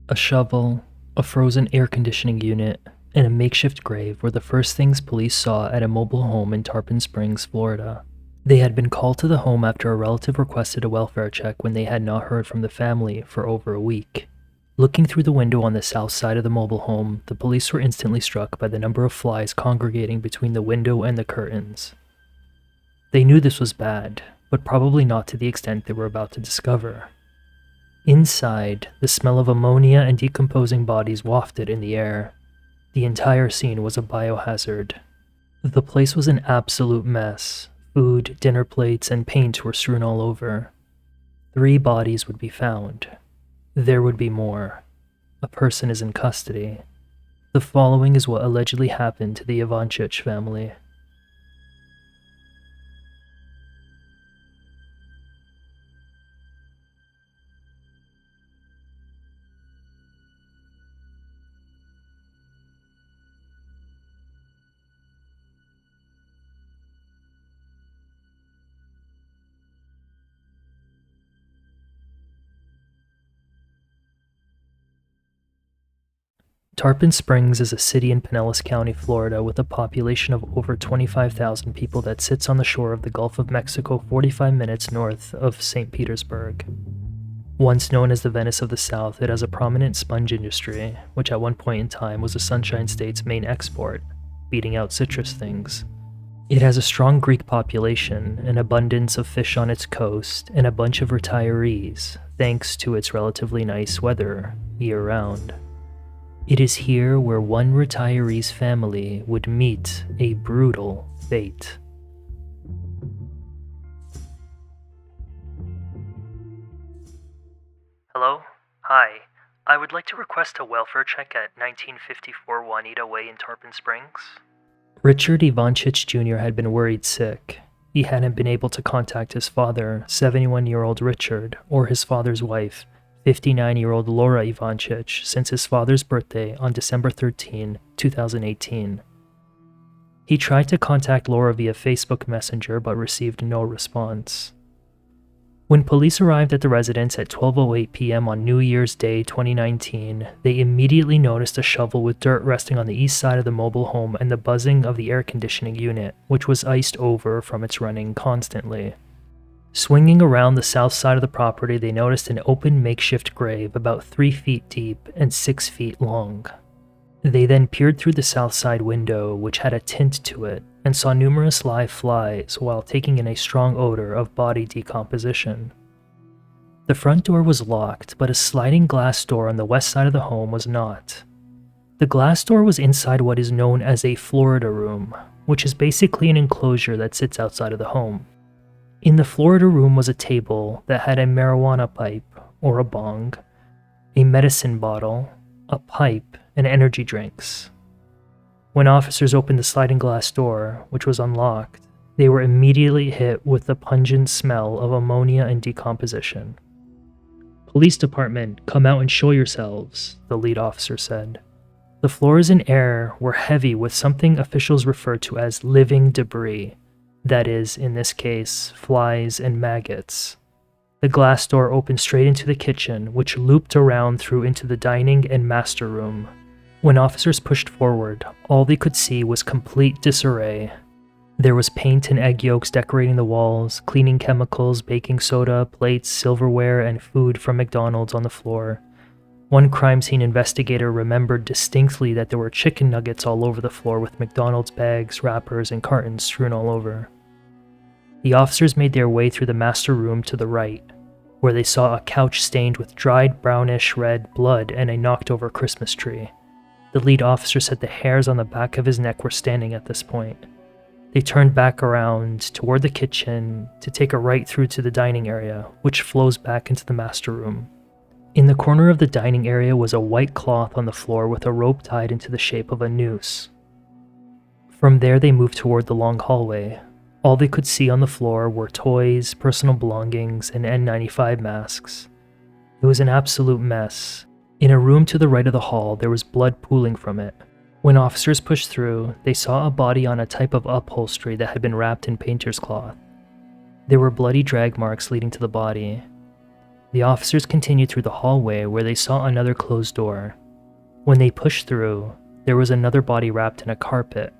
A shovel, a frozen air conditioning unit, and a makeshift grave were the first things police saw at a mobile home in Tarpon Springs, Florida. They had been called to the home after a relative requested a welfare check when they had not heard from the family for over a week. Looking through the window on the south side of the mobile home, the police were instantly struck by the number of flies congregating between the window and the curtains. They knew this was bad, but probably not to the extent they were about to discover. Inside, the smell of ammonia and decomposing bodies wafted in the air. The entire scene was a biohazard. The place was an absolute mess. Food, dinner plates, and paint were strewn all over. 3 bodies would be found. There would be more. A person is in custody. The following is what allegedly happened to the Ivanchich family. Tarpon Springs is a city in Pinellas County, Florida, with a population of over 25,000 people that sits on the shore of the Gulf of Mexico 45 minutes north of St. Petersburg. Once known as the Venice of the South, it has a prominent sponge industry, which at one point in time was the Sunshine State's main export, beating out citrus things. It has a strong Greek population, an abundance of fish on its coast, and a bunch of retirees, thanks to its relatively nice weather year-round. It is here where one retiree's family would meet a brutal fate. Hello? Hi. I would like to request a welfare check at 1954 Juanita Way in Tarpon Springs. Richard Ivanchich Jr. had been worried sick. He hadn't been able to contact his father, 71-year-old Richard, or his father's wife, 59-year-old Laura Ivanchich, since his father's birthday on December 13, 2018. He tried to contact Laura via Facebook Messenger but received no response. When police arrived at the residence at 12:08 p.m. on New Year's Day 2019, they immediately noticed a shovel with dirt resting on the east side of the mobile home and the buzzing of the air conditioning unit, which was iced over from its running constantly. Swinging around the south side of the property, they noticed an open makeshift grave about 3 feet deep and 6 feet long. They then peered through the south side window, which had a tint to it, and saw numerous live flies while taking in a strong odor of body decomposition. The front door was locked, but a sliding glass door on the west side of the home was not. The glass door was inside what is known as a Florida room, which is basically an enclosure that sits outside of the home. In the Florida room was a table that had a marijuana pipe, or a bong, a medicine bottle, a pipe, and energy drinks. When officers opened the sliding glass door, which was unlocked, they were immediately hit with the pungent smell of ammonia and decomposition. "Police department, come out and show yourselves," the lead officer said. The floors and air were heavy with something officials referred to as living debris. That is, in this case, flies and maggots. The glass door opened straight into the kitchen, which looped around through into the dining and master room. When officers pushed forward, all they could see was complete disarray. There was paint and egg yolks decorating the walls, cleaning chemicals, baking soda, plates, silverware, and food from McDonald's on the floor. One crime scene investigator remembered distinctly that there were chicken nuggets all over the floor with McDonald's bags, wrappers, and cartons strewn all over. The officers made their way through the master room to the right, where they saw a couch stained with dried brownish red blood and a knocked-over Christmas tree. The lead officer said the hairs on the back of his neck were standing at this point. They turned back around toward the kitchen to take a right through to the dining area, which flows back into the master room. In the corner of the dining area was a white cloth on the floor with a rope tied into the shape of a noose. From there they moved toward the long hallway. All they could see on the floor were toys, personal belongings, and N95 masks. It was an absolute mess. In a room to the right of the hall, there was blood pooling from it. When officers pushed through, they saw a body on a type of upholstery that had been wrapped in painter's cloth. There were bloody drag marks leading to the body. The officers continued through the hallway where they saw another closed door. When they pushed through, there was another body wrapped in a carpet.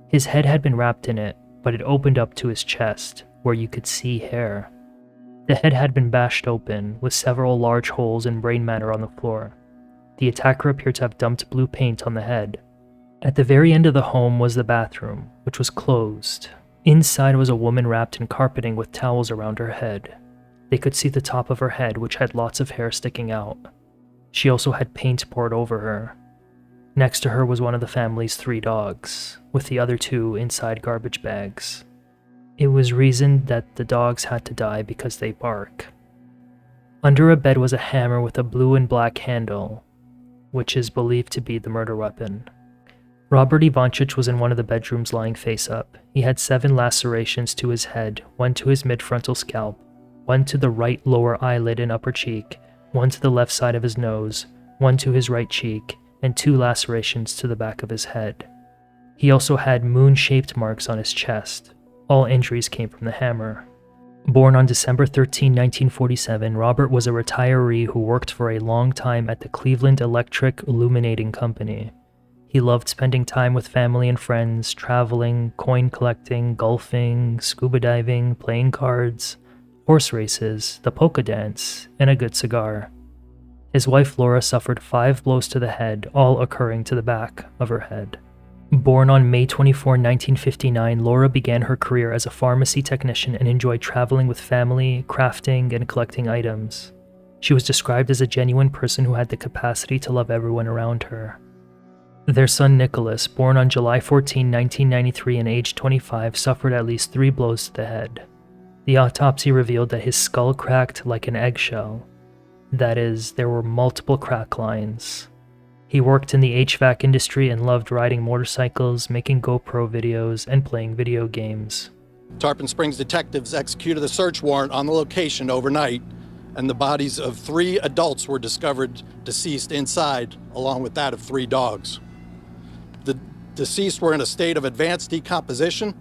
His head had been wrapped in it, but it opened up to his chest, where you could see hair. The head had been bashed open, with several large holes and brain matter on the floor. The attacker appeared to have dumped blue paint on the head. At the very end of the home was the bathroom, which was closed. Inside was a woman wrapped in carpeting with towels around her head. They could see the top of her head, which had lots of hair sticking out. She also had paint poured over her. Next to her was one of the family's 3 dogs, with the other 2 inside garbage bags. It was reasoned that the dogs had to die because they bark. Under a bed was a hammer with a blue and black handle, which is believed to be the murder weapon. Robert Ivanchich was in one of the bedrooms lying face up. He had 7 lacerations to his head, 1 to his mid-frontal scalp, 1 to the right lower eyelid and upper cheek, 1 to the left side of his nose, 1 to his right cheek, and 2 lacerations to the back of his head. He also had moon-shaped marks on his chest. All injuries came from the hammer. Born on December 13, 1947, Robert was a retiree who worked for a long time at the Cleveland Electric Illuminating Company. He loved spending time with family and friends, traveling, coin collecting, golfing, scuba diving, playing cards, horse races, the polka dance, and a good cigar. His wife Laura suffered 5 blows to the head, all occurring to the back of her head. Born on May 24, 1959, Laura began her career as a pharmacy technician and enjoyed traveling with family, crafting, and collecting items. She was described as a genuine person who had the capacity to love everyone around her. Their son Nicholas, born on July 14, 1993 and aged 25, suffered at least 3 blows to the head. The autopsy revealed that his skull cracked like an eggshell. That is, there were multiple crack lines. He worked in the HVAC industry and loved riding motorcycles, making GoPro videos, and playing video games. Tarpon Springs detectives executed a search warrant on the location overnight, and the bodies of 3 adults were discovered deceased inside, along with that of 3 dogs. The deceased were in a state of advanced decomposition,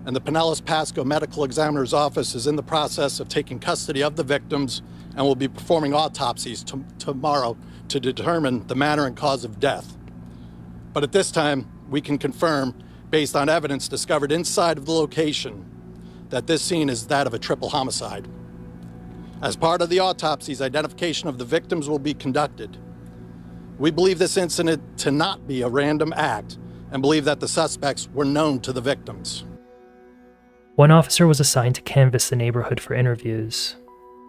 and the Pinellas Pasco Medical Examiner's Office is in the process of taking custody of the victims and will be performing autopsies tomorrow to determine the manner and cause of death. But at this time, we can confirm, based on evidence discovered inside of the location, that this scene is that of a triple homicide. As part of the autopsies, identification of the victims will be conducted. We believe this incident to not be a random act and believe that the suspects were known to the victims. One officer was assigned to canvass the neighborhood for interviews.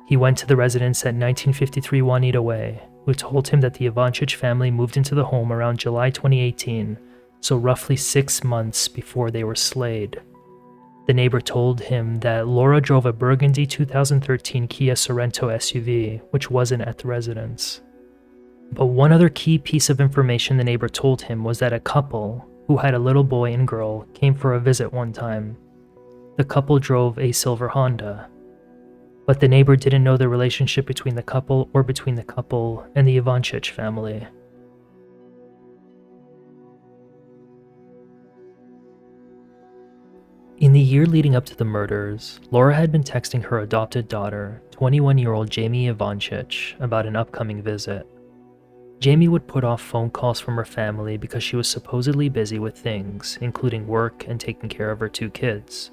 He went to the residence at 1953 Juanita Way, who told him that the Ivanchich family moved into the home around July 2018, so roughly 6 months before they were slayed. The neighbor told him that Laura drove a burgundy 2013 Kia Sorento SUV, which wasn't at the residence. But one other key piece of information the neighbor told him was that a couple, who had a little boy and girl, came for a visit one time. The couple drove a silver Honda. But the neighbor didn't know the relationship between the couple or between the couple and the Ivanchich family. In the year leading up to the murders, Laura had been texting her adopted daughter, 21-year-old Jamie Ivanchich, about an upcoming visit. Jamie would put off phone calls from her family because she was supposedly busy with things, including work and taking care of her 2 kids,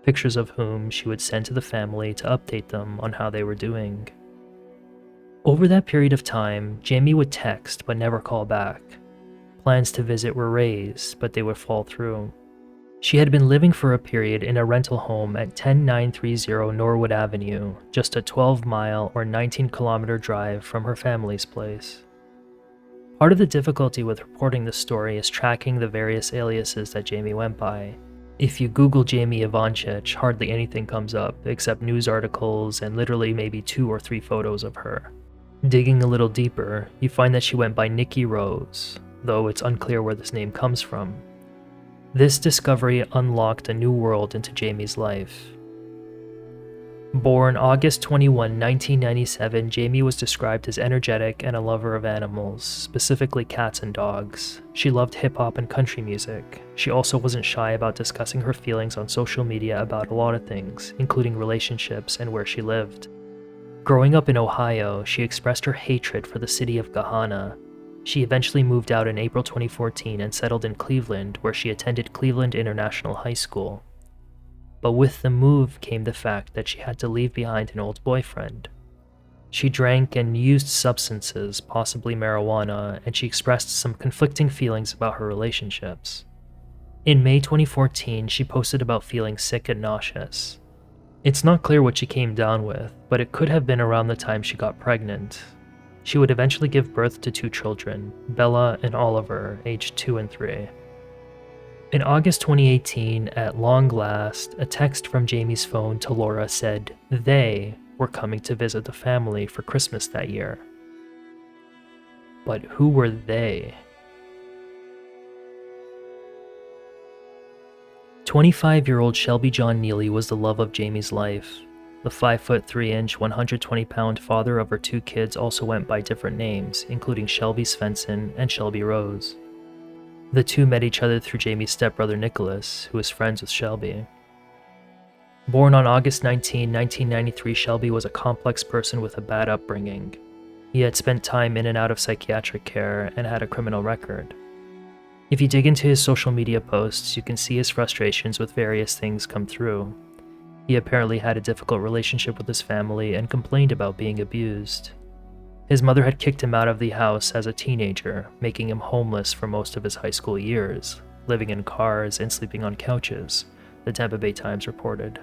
pictures of whom she would send to the family to update them on how they were doing. Over that period of time, Jamie would text but never call back. Plans to visit were raised, but they would fall through. She had been living for a period in a rental home at 10930 Norwood Avenue, just a 12-mile or 19-kilometer drive from her family's place. Part of the difficulty with reporting this story is tracking the various aliases that Jamie went by. If you Google Jamie Ivanchich, hardly anything comes up except news articles and literally maybe 2 or 3 photos of her. Digging a little deeper, you find that she went by Nikki Rose, though it's unclear where this name comes from. This discovery unlocked a new world into Jamie's life. Born August 21, 1997, Jamie was described as energetic and a lover of animals, specifically cats and dogs. She loved hip-hop and country music. She also wasn't shy about discussing her feelings on social media about a lot of things, including relationships and where she lived. Growing up in Ohio, she expressed her hatred for the city of Gahanna. She eventually moved out in April 2014 and settled in Cleveland, where she attended Cleveland International High School. But with the move came the fact that she had to leave behind an old boyfriend. She drank and used substances, possibly marijuana, and she expressed some conflicting feelings about her relationships. In May 2014, she posted about feeling sick and nauseous. It's not clear what she came down with, but it could have been around the time she got pregnant. She would eventually give birth to 2 children, Bella and Oliver, aged 2 and 3. In August 2018, at long last, a text from Jamie's phone to Laura said they were coming to visit the family for Christmas that year. But who were they? 25-year-old Shelby John Neely was the love of Jamie's life. The 5'3", 120-pound father of her 2 kids also went by different names, including Shelby Svensson and Shelby Rose. The two met each other through Jamie's stepbrother Nicholas, who was friends with Shelby. Born on August 19, 1993, Shelby was a complex person with a bad upbringing. He had spent time in and out of psychiatric care and had a criminal record. If you dig into his social media posts, you can see his frustrations with various things come through. He apparently had a difficult relationship with his family and complained about being abused. His mother had kicked him out of the house as a teenager, making him homeless for most of his high school years, living in cars and sleeping on couches, the Tampa Bay Times reported.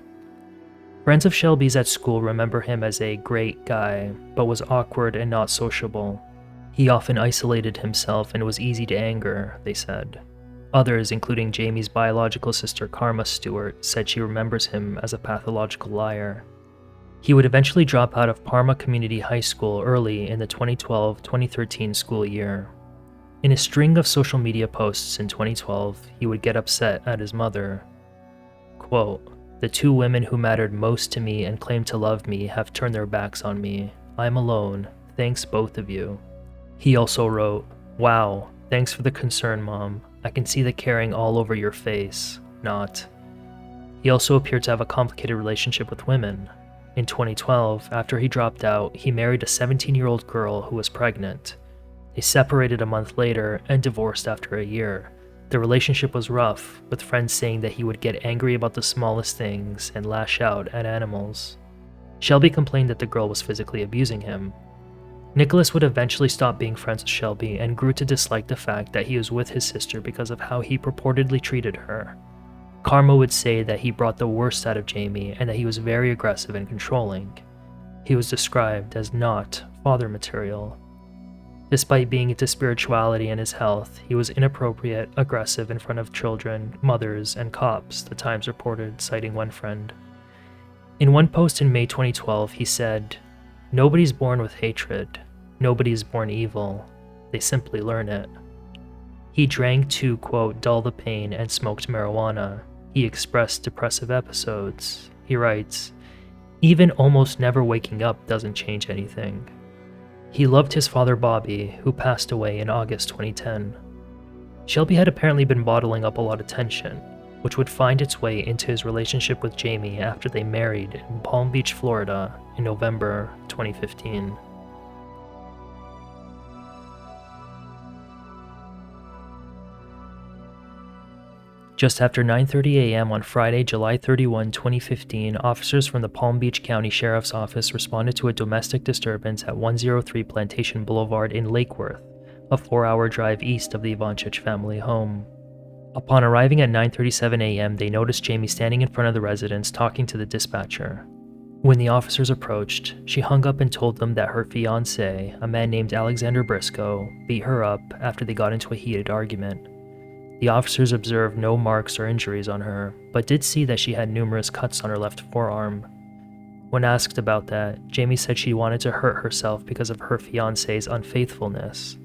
Friends of Shelby's at school remember him as a great guy, but was awkward and not sociable. He often isolated himself and was easy to anger, they said. Others, including Jamie's biological sister Karma Stewart, said she remembers him as a pathological liar. He would eventually drop out of Parma Community High School early in the 2012-2013 school year. In a string of social media posts in 2012, he would get upset at his mother. Quote, "The 2 women who mattered most to me and claimed to love me have turned their backs on me. I'm alone. Thanks both of you." He also wrote, "Wow, thanks for the concern, Mom. I can see the caring all over your face. Not." He also appeared to have a complicated relationship with women. In 2012, after he dropped out, he married a 17-year-old girl who was pregnant. They separated a month later and divorced after a year. The relationship was rough, with friends saying that he would get angry about the smallest things and lash out at animals. Shelby complained that the girl was physically abusing him. Nicholas would eventually stop being friends with Shelby and grew to dislike the fact that he was with his sister because of how he purportedly treated her. Karma would say that he brought the worst out of Jamie and that he was very aggressive and controlling. He was described as not father material. Despite being into spirituality and his health, he was inappropriate, aggressive in front of children, mothers, and cops, the Times reported, citing one friend. In one post in May 2012, he said, "Nobody's born with hatred. Nobody is born evil. They simply learn it." He drank to, quote, "dull the pain" and smoked marijuana. He expressed depressive episodes. He writes, "Even almost never waking up doesn't change anything." He loved his father Bobby, who passed away in August 2010. Shelby had apparently been bottling up a lot of tension, which would find its way into his relationship with Jamie after they married in Palm Beach, Florida in November 2015. Just after 9:30 a.m. on Friday, July 31, 2015, officers from the Palm Beach County Sheriff's Office responded to a domestic disturbance at 103 Plantation Boulevard in Lake Worth, a 4-hour drive east of the Ivanchich family home. Upon arriving at 9:37 a.m., they noticed Jamie standing in front of the residence talking to the dispatcher. When the officers approached, she hung up and told them that her fiancé, a man named Alexander Briscoe, beat her up after they got into a heated argument. The officers observed no marks or injuries on her, but did see that she had numerous cuts on her left forearm. When asked about that, Jamie said she wanted to hurt herself because of her fiancé's unfaithfulness.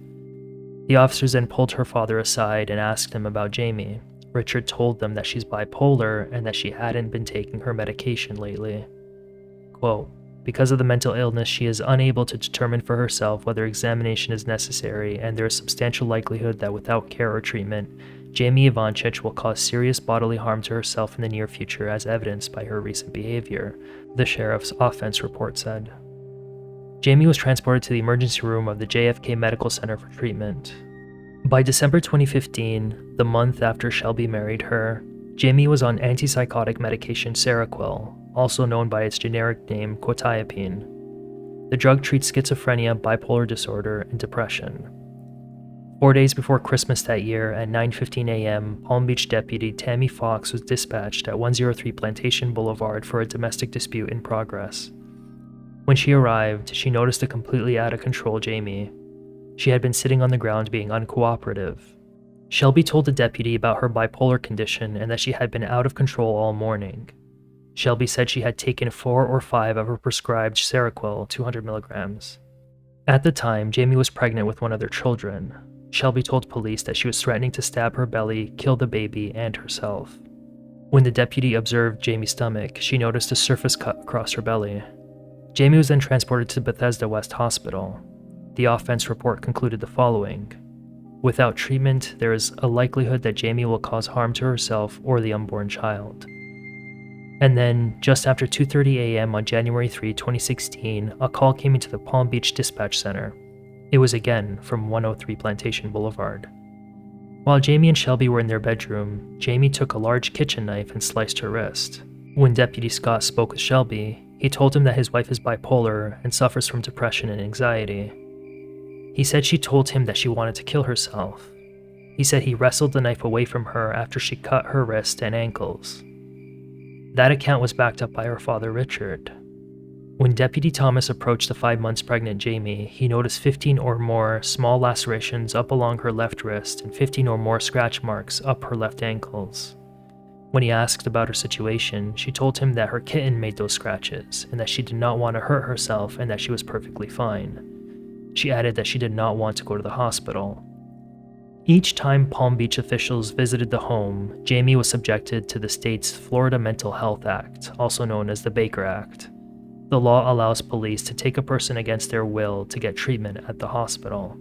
The officers then pulled her father aside and asked him about Jamie. Richard told them that she's bipolar and that she hadn't been taking her medication lately. Quote, "Because of the mental illness, she is unable to determine for herself whether examination is necessary, and there is substantial likelihood that without care or treatment, Jamie Ivanchich will cause serious bodily harm to herself in the near future, as evidenced by her recent behavior," the sheriff's offense report said. Jamie was transported to the emergency room of the JFK Medical Center for treatment. By December 2015, the month after Shelby married her, Jamie was on antipsychotic medication Seroquel, also known by its generic name quetiapine. The drug treats schizophrenia, bipolar disorder, and depression. 4 days before Christmas that year, at 9:15 a.m., Palm Beach deputy Tammy Fox was dispatched at 103 Plantation Boulevard for a domestic dispute in progress. When she arrived, she noticed a completely out-of-control Jamie. She had been sitting on the ground being uncooperative. Shelby told the deputy about her bipolar condition and that she had been out of control all morning. Shelby said she had taken 4 or 5 of her prescribed Seroquel, 200 milligrams. At the time, Jamie was pregnant with one of their children. Shelby told police that she was threatening to stab her belly, kill the baby, and herself. When the deputy observed Jamie's stomach, she noticed a surface cut across her belly. Jamie was then transported to Bethesda West Hospital. The offense report concluded the following: without treatment, there is a likelihood that Jamie will cause harm to herself or the unborn child. And then, just after 2:30 a.m. on January 3, 2016, a call came into the Palm Beach Dispatch Center. It was again from 103 Plantation Boulevard. While Jamie and Shelby were in their bedroom, Jamie took a large kitchen knife and sliced her wrist. When Deputy Scott spoke with Shelby, he told him that his wife is bipolar and suffers from depression and anxiety. He said she told him that she wanted to kill herself. He said he wrestled the knife away from her after she cut her wrist and ankles. That account was backed up by her father, Richard. When Deputy Thomas approached the 5 months pregnant Jamie, he noticed 15 or more small lacerations up along her left wrist and 15 or more scratch marks up her left ankles. When he asked about her situation, she told him that her kitten made those scratches and that she did not want to hurt herself and that she was perfectly fine. She added that she did not want to go to the hospital. Each time Palm Beach officials visited the home, Jamie was subjected to the state's Florida Mental Health Act, also known as the Baker Act. The law allows police to take a person against their will to get treatment at the hospital.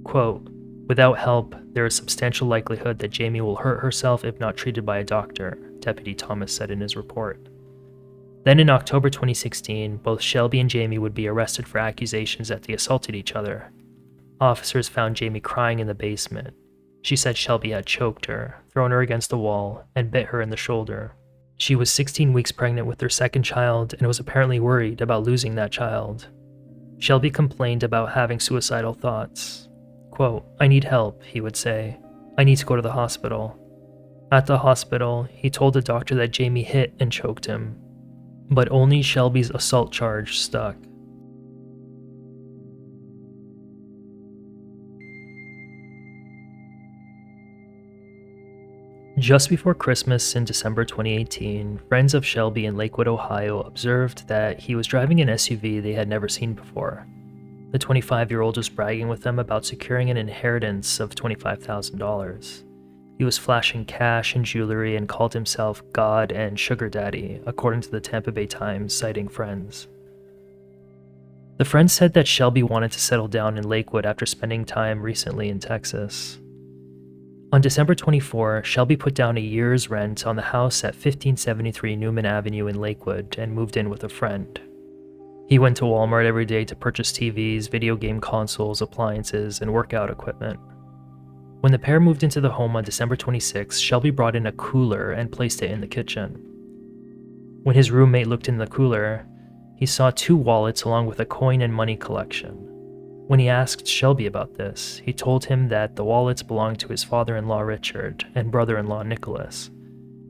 Quote, without help, there is substantial likelihood that Jamie will hurt herself if not treated by a doctor, Deputy Thomas said in his report. Then in October 2016, both Shelby and Jamie would be arrested for accusations that they assaulted each other. Officers found Jamie crying in the basement. She said Shelby had choked her, thrown her against the wall, and bit her in the shoulder. She was 16 weeks pregnant with their second child and was apparently worried about losing that child. Shelby complained about having suicidal thoughts. Quote, I need help, he would say. I need to go to the hospital. At the hospital, he told the doctor that Jamie hit and choked him, but only Shelby's assault charge stuck. Just before Christmas in December 2018, friends of Shelby in Lakewood, Ohio observed that he was driving an SUV they had never seen before. The 25-year-old was bragging with them about securing an inheritance of $25,000. He was flashing cash and jewelry and called himself God and Sugar Daddy, according to the Tampa Bay Times, citing friends. The friends said that Shelby wanted to settle down in Lakewood after spending time recently in Texas. On December 24, Shelby put down a year's rent on the house at 1573 Newman Avenue in Lakewood and moved in with a friend. He went to Walmart every day to purchase TVs, video game consoles, appliances, and workout equipment. When the pair moved into the home on December 26, Shelby brought in a cooler and placed it in the kitchen. When his roommate looked in the cooler, he saw 2 wallets along with a coin and money collection. When he asked Shelby about this, he told him that the wallets belonged to his father-in-law Richard and brother-in-law Nicholas.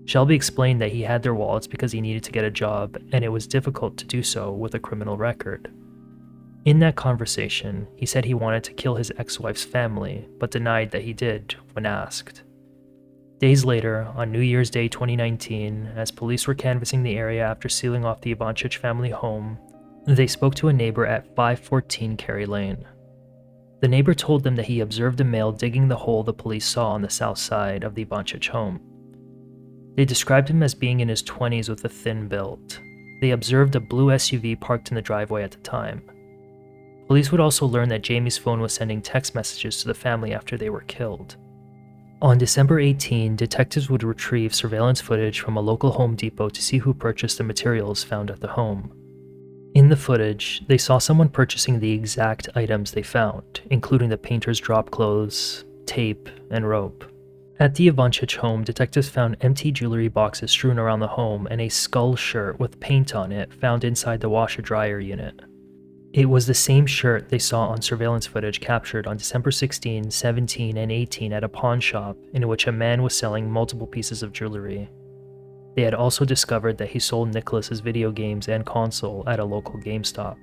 Shelby explained that he had their wallets because he needed to get a job, and it was difficult to do so with a criminal record. In that conversation, he said he wanted to kill his ex-wife's family, but denied that he did when asked. Days later, on New Year's Day 2019, as police were canvassing the area after sealing off the Ivanchich family home, they spoke to a neighbor at 514 Cary Lane. The neighbor told them that he observed a male digging the hole the police saw on the south side of the Ivanchich home. They described him as being in his 20s with a thin build. They observed a blue SUV parked in the driveway at the time. Police would also learn that Jamie's phone was sending text messages to the family after they were killed. On December 18, detectives would retrieve surveillance footage from a local Home Depot to see who purchased the materials found at the home. In the footage, they saw someone purchasing the exact items they found, including the painter's drop clothes, tape, and rope. At the Ivanchich home, detectives found empty jewelry boxes strewn around the home and a skull shirt with paint on it found inside the washer-dryer unit. It was the same shirt they saw on surveillance footage captured on December 16, 17, and 18 at a pawn shop in which a man was selling multiple pieces of jewelry. They had also discovered that he sold Nicholas's video games and console at a local GameStop.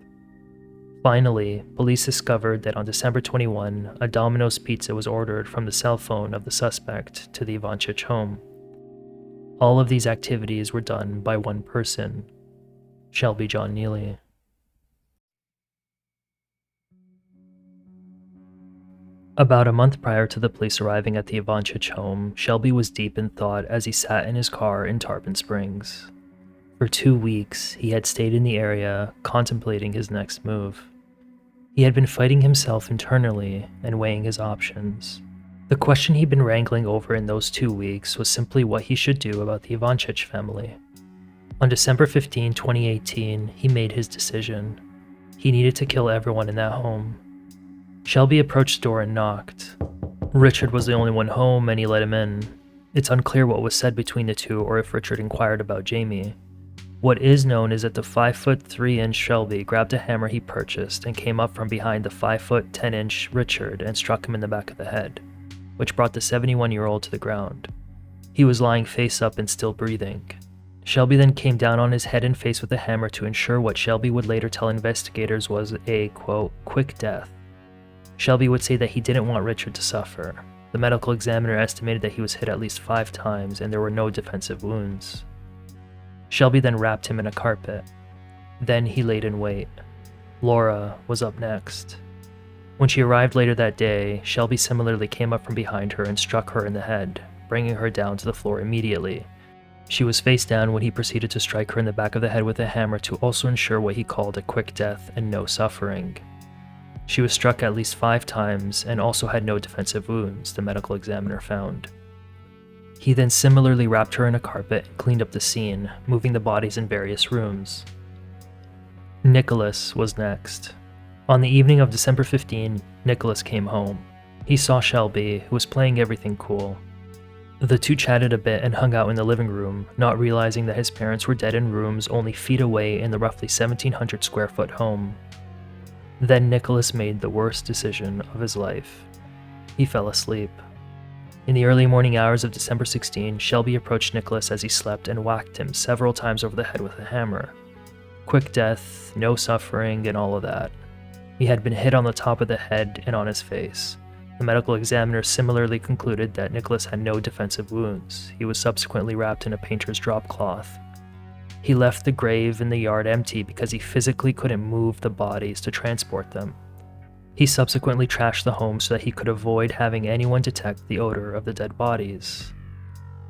Finally, police discovered that on December 21, a Domino's pizza was ordered from the cell phone of the suspect to the Ivanchich home. All of these activities were done by one person, Shelby John Neely. About a month prior to the police arriving at the Ivanchich home, Shelby was deep in thought as he sat in his car in Tarpon Springs. For 2 weeks, he had stayed in the area, contemplating his next move. He had been fighting himself internally and weighing his options. The question he'd been wrangling over in those 2 weeks was simply what he should do about the Ivanchich family. On December 15, 2018, he made his decision. He needed to kill everyone in that home. Shelby approached the door and knocked. Richard was the only one home and he let him in. It's unclear what was said between the two or if Richard inquired about Jamie. What is known is that the 5'3" Shelby grabbed a hammer he purchased and came up from behind the 5'10" Richard and struck him in the back of the head, which brought the 71-year-old to the ground. He was lying face up and still breathing. Shelby then came down on his head and face with the hammer to ensure what Shelby would later tell investigators was a, quote, quick death. Shelby would say that he didn't want Richard to suffer. The medical examiner estimated that he was hit at least 5 times and there were no defensive wounds. Shelby then wrapped him in a carpet. Then he laid in wait. Laura was up next. When she arrived later that day, Shelby similarly came up from behind her and struck her in the head, bringing her down to the floor immediately. She was face down when he proceeded to strike her in the back of the head with a hammer to also ensure what he called a quick death and no suffering. She was struck at least 5 times and also had no defensive wounds, the medical examiner found. He then similarly wrapped her in a carpet and cleaned up the scene, moving the bodies in various rooms. Nicholas was next. On the evening of December 15, Nicholas came home. He saw Shelby, who was playing everything cool. The two chatted a bit and hung out in the living room, not realizing that his parents were dead in rooms only feet away in the roughly 1,700 square foot home. Then Nicholas made the worst decision of his life. He fell asleep. In the early morning hours of December 16, Shelby approached Nicholas as he slept and whacked him several times over the head with a hammer. Quick death, no suffering, and all of that. He had been hit on the top of the head and on his face. The medical examiner similarly concluded that Nicholas had no defensive wounds. He was subsequently wrapped in a painter's drop cloth. He left the grave in the yard empty because he physically couldn't move the bodies to transport them. He subsequently trashed the home so that he could avoid having anyone detect the odor of the dead bodies.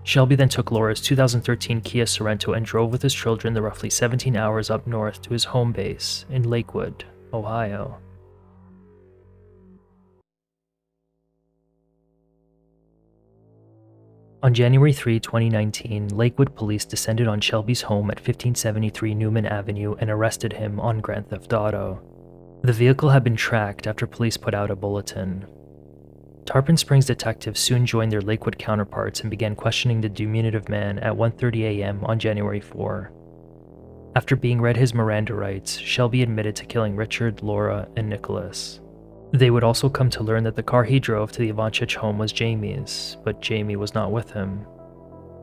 Shelby then took Laura's 2013 Kia Sorento and drove with his children the roughly 17 hours up north to his home base in Lakewood, Ohio. On January 3, 2019, Lakewood police descended on Shelby's home at 1573 Newman Avenue and arrested him on Grand Theft Auto. The vehicle had been tracked after police put out a bulletin. Tarpon Springs detectives soon joined their Lakewood counterparts and began questioning the diminutive man at 1:30 a.m. on January 4. After being read his Miranda rights, Shelby admitted to killing Richard, Laura, and Nicholas. They would also come to learn that the car he drove to the Ivanchich home was Jamie's, but Jamie was not with him.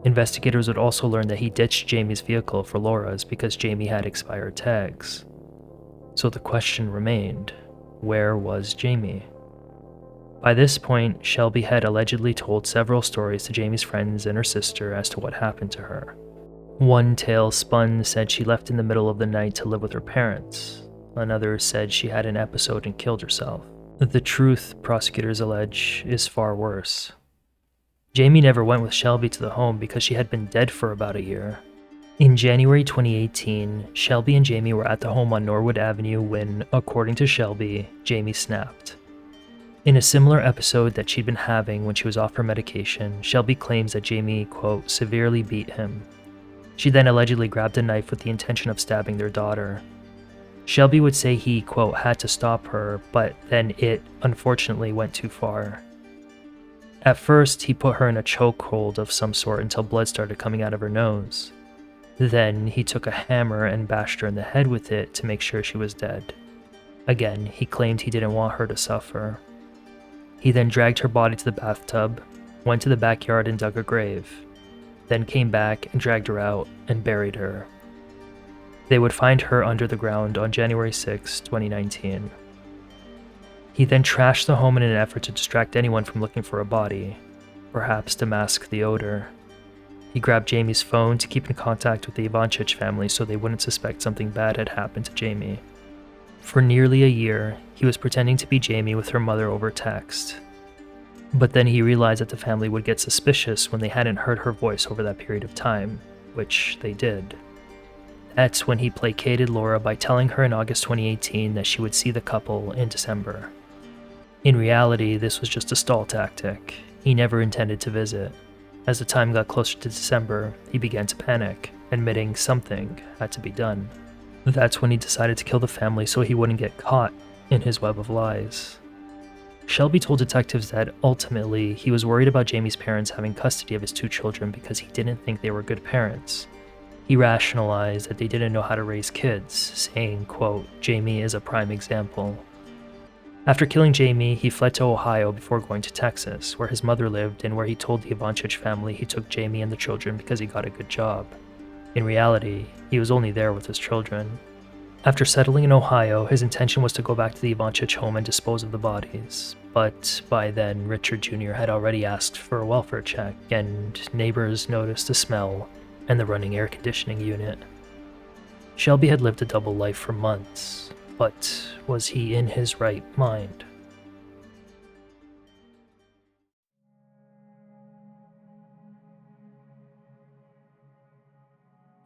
Investigators would also learn that he ditched Jamie's vehicle for Laura's because Jamie had expired tags. So the question remained, where was Jamie? By this point, Shelby had allegedly told several stories to Jamie's friends and her sister as to what happened to her. One tale spun said she left in the middle of the night to live with her parents. Another said she had an episode and killed herself. The truth, prosecutors allege, is far worse. Jamie never went with Shelby to the home because she had been dead for about a year. In January 2018, Shelby and Jamie were at the home on Norwood Avenue when, according to Shelby, Jamie snapped. In a similar episode that she'd been having when she was off her medication, Shelby claims that Jamie, quote, severely beat him. She then allegedly grabbed a knife with the intention of stabbing their daughter. Shelby would say he, quote, had to stop her, but then it, unfortunately, went too far. At first, he put her in a chokehold of some sort until blood started coming out of her nose. Then, he took a hammer and bashed her in the head with it to make sure she was dead. Again, he claimed he didn't want her to suffer. He then dragged her body to the bathtub, went to the backyard and dug a grave, then came back and dragged her out and buried her. They would find her under the ground on January 6, 2019. He then trashed the home in an effort to distract anyone from looking for a body, perhaps to mask the odor. He grabbed Jamie's phone to keep in contact with the Ivanchich family so they wouldn't suspect something bad had happened to Jamie. For nearly a year, he was pretending to be Jamie with her mother over text. But then he realized that the family would get suspicious when they hadn't heard her voice over that period of time, which they did. That's when he placated Laura by telling her in August 2018 that she would see the couple in December. In reality, this was just a stall tactic. He never intended to visit. As the time got closer to December, he began to panic, admitting something had to be done. That's when he decided to kill the family so he wouldn't get caught in his web of lies. Shelby told detectives that ultimately he was worried about Jamie's parents having custody of his two children because he didn't think they were good parents. He rationalized that they didn't know how to raise kids, saying, quote, Jamie is a prime example. After killing Jamie, he fled to Ohio before going to Texas, where his mother lived and where he told the Ivanchich family he took Jamie and the children because he got a good job. In reality, he was only there with his children. After settling in Ohio, his intention was to go back to the Ivanchich home and dispose of the bodies. But by then, Richard Jr. had already asked for a welfare check, and neighbors noticed the smell and the running air conditioning unit. Shelby had lived a double life for months, but was he in his right mind?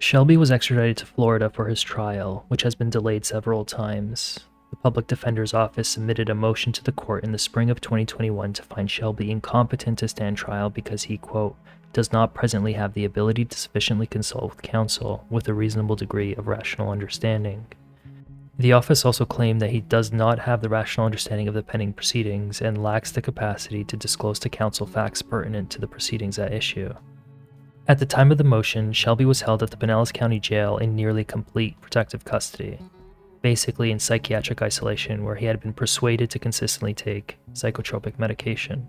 Shelby was extradited to Florida for his trial, which has been delayed several times. The public defender's office submitted a motion to the court in the spring of 2021 to find Shelby incompetent to stand trial because he, quote, does not presently have the ability to sufficiently consult with counsel with a reasonable degree of rational understanding. The office also claimed that he does not have the rational understanding of the pending proceedings and lacks the capacity to disclose to counsel facts pertinent to the proceedings at issue. At the time of the motion, Shelby was held at the Pinellas County Jail in nearly complete protective custody, basically in psychiatric isolation where he had been persuaded to consistently take psychotropic medication.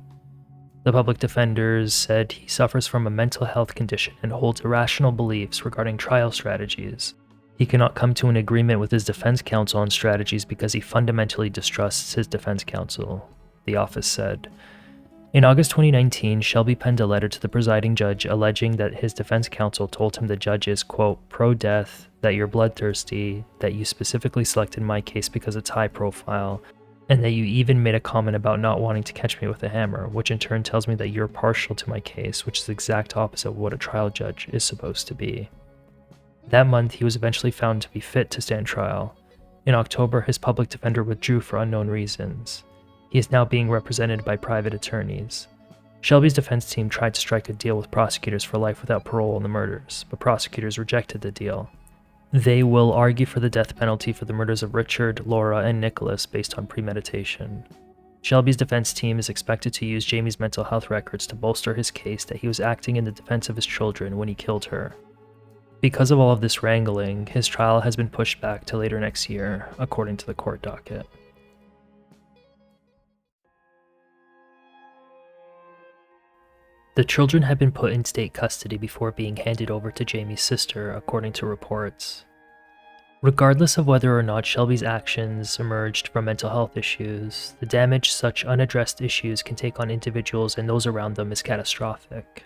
The public defenders said he suffers from a mental health condition and holds irrational beliefs regarding trial strategies. He cannot come to an agreement with his defense counsel on strategies because he fundamentally distrusts his defense counsel, the office said. In August 2019, Shelby penned a letter to the presiding judge alleging that his defense counsel told him the judge is, quote, pro-death, that you're bloodthirsty, that you specifically selected my case because it's high profile, and that you even made a comment about not wanting to catch me with a hammer, which in turn tells me that you're partial to my case, which is the exact opposite of what a trial judge is supposed to be. That month, he was eventually found to be fit to stand trial. In October, his public defender withdrew for unknown reasons. He is now being represented by private attorneys. Shelby's defense team tried to strike a deal with prosecutors for life without parole on the murders, but prosecutors rejected the deal. They will argue for the death penalty for the murders of Richard, Laura, and Nicholas based on premeditation. Shelby's defense team is expected to use Jamie's mental health records to bolster his case that he was acting in the defense of his children when he killed her. Because of all of this wrangling, his trial has been pushed back to later next year, according to the court docket. The children had been put in state custody before being handed over to Jamie's sister, according to reports. Regardless of whether or not Shelby's actions emerged from mental health issues, the damage such unaddressed issues can take on individuals and those around them is catastrophic.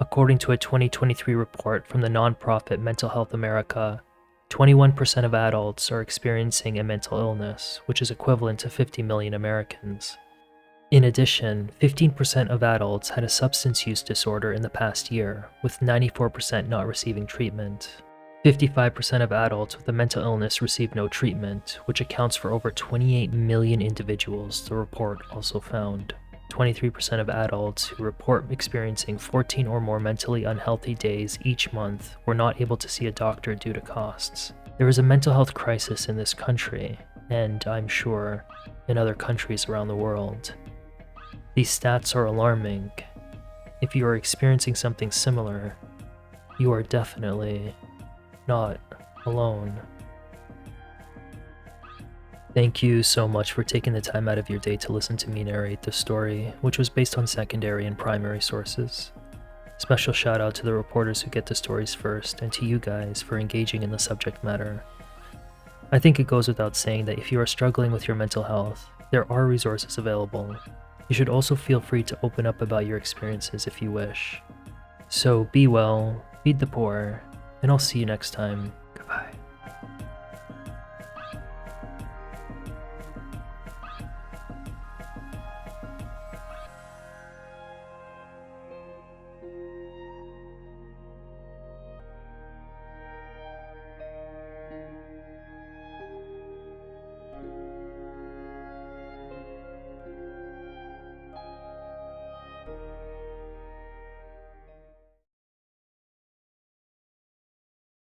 According to a 2023 report from the nonprofit Mental Health America, 21% of adults are experiencing a mental illness, which is equivalent to 50 million Americans. In addition, 15% of adults had a substance use disorder in the past year, with 94% not receiving treatment. 55% of adults with a mental illness receive no treatment, which accounts for over 28 million individuals, the report also found. 23% of adults who report experiencing 14 or more mentally unhealthy days each month were not able to see a doctor due to costs. There is a mental health crisis in this country, and I'm sure in other countries around the world. These stats are alarming. If you are experiencing something similar, you are definitely not alone. Thank you so much for taking the time out of your day to listen to me narrate this story, which was based on secondary and primary sources. Special shout out to the reporters who get the stories first, and to you guys for engaging in the subject matter. I think it goes without saying that if you are struggling with your mental health, there are resources available. You should also feel free to open up about your experiences if you wish. So be well, feed the poor, and I'll see you next time.